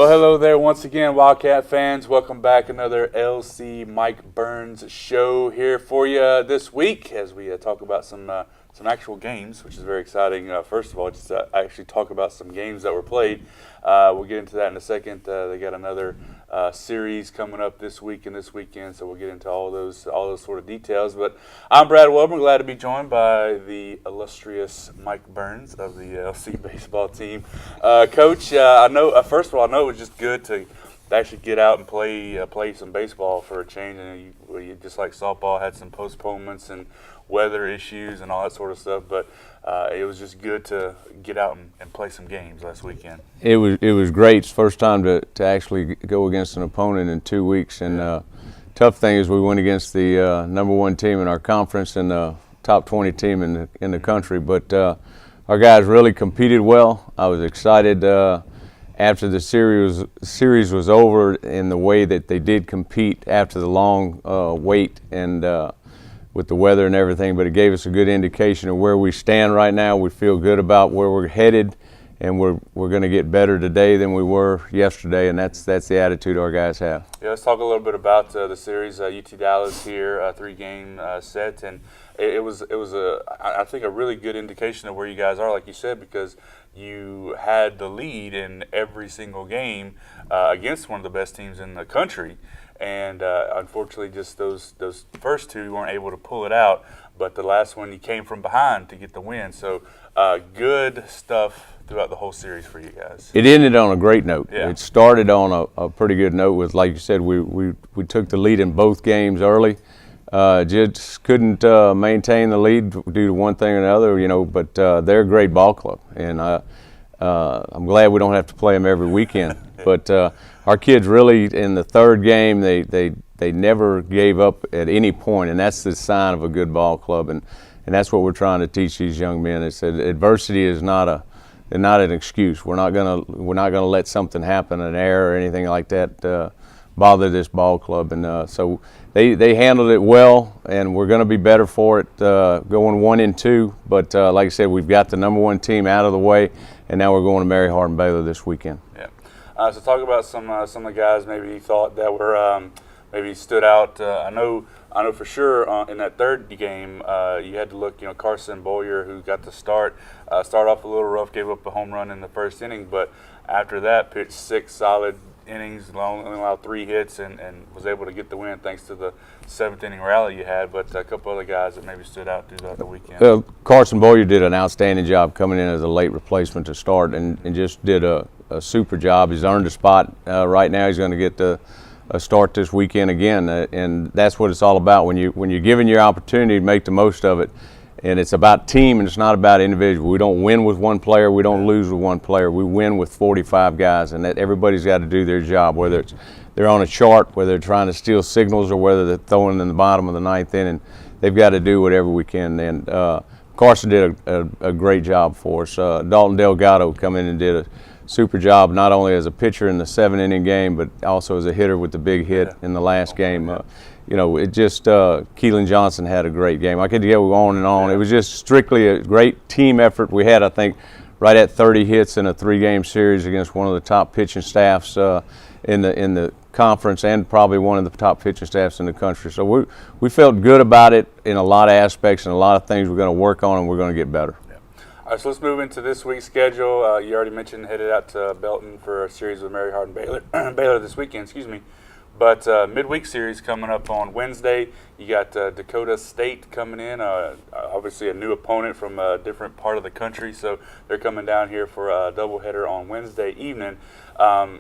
Well, hello there once again, Wildcat fans. Welcome back. Another LC Mike Byrnes show here for you this week as we talk about some actual games, which is very exciting. First of all, just actually talk about some games that were played. We'll get into that in a second. They got another series coming up this week and this weekend, so we'll get into all those sort of details. But I'm Brad Welburn, glad to be joined by the illustrious Mike Byrnes of the LC baseball team. Coach, I know. First of all, I know it was just good to actually get out and play some baseball for a change. And you just like softball had some postponements and weather issues and all that sort of stuff, but it was just good to get out and play some games last weekend. It was great. It's the first time to actually go against an opponent in 2 weeks, and tough thing is we went against the number one team in our conference and the top 20 team in the country, but our guys really competed well. I was excited after the series was over in the way that they did compete after the long wait and with the weather and everything, but it gave us a good indication of where we stand right now. We feel good about where we're headed, and we're going to get better today than we were yesterday, and that's the attitude our guys have. Yeah, let's talk a little bit about the series. UT Dallas here, 3-game set, and it was I think a really good indication of where you guys are, like you said, because you had the lead in every single game against one of the best teams in the country. And unfortunately, just those first two, you weren't able to pull it out. But the last one, you came from behind to get the win. So good stuff throughout the whole series for you guys. It ended on a great note. Yeah. It started on a pretty good note with, like you said, we took the lead in both games early. Just couldn't maintain the lead due to one thing or another, but they're a great ball club. And I'm glad we don't have to play them every weekend. But our kids really, in the third game, they never gave up at any point, and that's the sign of a good ball club. And that's what we're trying to teach these young men. It's that adversity is not an excuse. We're not gonna let something happen, an error or anything like that, bother this ball club. And so they handled it well, and we're going to be better for it going 1 and 2. But like I said, we've got the number one team out of the way, and now we're going to Mary Hardin Baylor this weekend. Yeah. So talk about some of the guys maybe you thought that were maybe stood out. I know for sure in that third game you had to look. Carson Boyer, who got the start off a little rough, gave up a home run in the first inning, but after that pitched 6 solid innings, only allowed 3 hits, and was able to get the win thanks to the 7th inning rally you had. But a couple other guys that maybe stood out throughout the weekend. Carson Boyer did an outstanding job coming in as a late replacement to start, and just did a super job. He's earned a spot right now. He's going to get a start this weekend again, and that's what it's all about. When you're given your opportunity, to make the most of it. And it's about team, and it's not about individual. We don't win with one player. We don't lose with one player. We win with 45 guys, and that everybody's got to do their job, whether they're on a chart, whether they're trying to steal signals, or whether they're throwing in the bottom of the 9th inning. They've got to do whatever we can. And Carson did a great job for us. Dalton Delgado come in and did a super job, not only as a pitcher in the 7-inning game, but also as a hitter with the big hit in the last game. Keelan Johnson had a great game. I could go on and on. It was just strictly a great team effort. We had, I think, right at 30 hits in a 3-game series against one of the top pitching staffs in the conference, and probably one of the top pitching staffs in the country. So we felt good about it in a lot of aspects, and a lot of things we're going to work on, and we're going to get better. All right, so let's move into this week's schedule. You already mentioned headed out to Belton for a series with Mary Hardin Baylor this weekend. But midweek series coming up on Wednesday. You got Dakota State coming in, obviously a new opponent from a different part of the country. So they're coming down here for a doubleheader on Wednesday evening.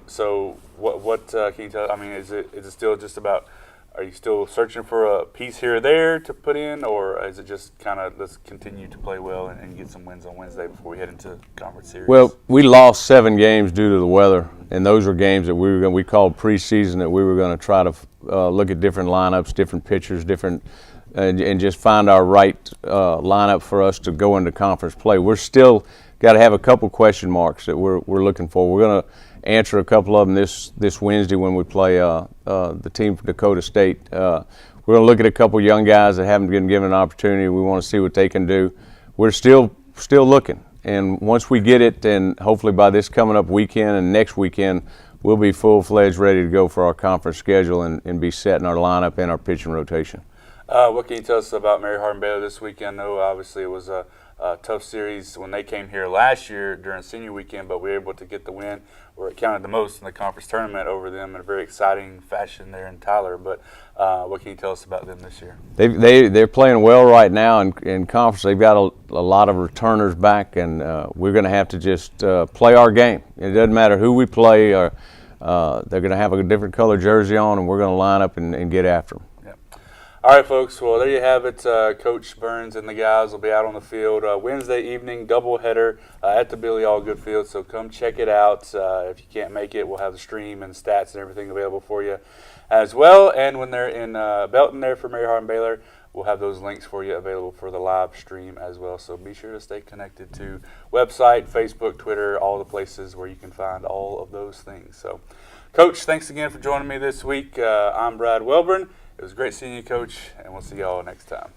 So what can you tell? I mean, is it still just about? Are you still searching for a piece here or there to put in, or is it just kind of let's continue to play well and get some wins on Wednesday before we head into conference series? Well, we lost 7 games due to the weather, and those were games that we called preseason, that we were going to try to look at different lineups, different pitchers, and just find our right lineup for us to go into conference play. We're still got to have a couple question marks that we're looking for. We're going to answer a couple of them this Wednesday when we play the team from Dakota State. We're going to look at a couple young guys that haven't been given an opportunity. We want to see what they can do. We're still looking, and once we get it, and hopefully by this coming up weekend and next weekend, we'll be full-fledged ready to go for our conference schedule and be setting our lineup and our pitching rotation. What can you tell us about Mary Hardin-Baylor this weekend? I know obviously it was a tough series when they came here last year during senior weekend, but we were able to get the win where it counted the most in the conference tournament over them in a very exciting fashion there in Tyler. But what can you tell us about them this year? They're playing well right now in conference. They've got a lot of returners back, and we're going to have to just play our game. It doesn't matter who we play. Or, they're going to have a different color jersey on, and we're going to line up and get after them. All right, folks. Well, there you have it. Coach Byrnes and the guys will be out on the field Wednesday evening, doubleheader at the Billy Allgood Field. So come check it out. If you can't make it, we'll have the stream and stats and everything available for you as well. And when they're in Belton there for Mary Hardin-Baylor, we'll have those links for you available for the live stream as well. So be sure to stay connected to website, Facebook, Twitter, all the places where you can find all of those things. So, Coach, thanks again for joining me this week. I'm Brad Welburn. It was great seeing you, Coach, and we'll see you all next time.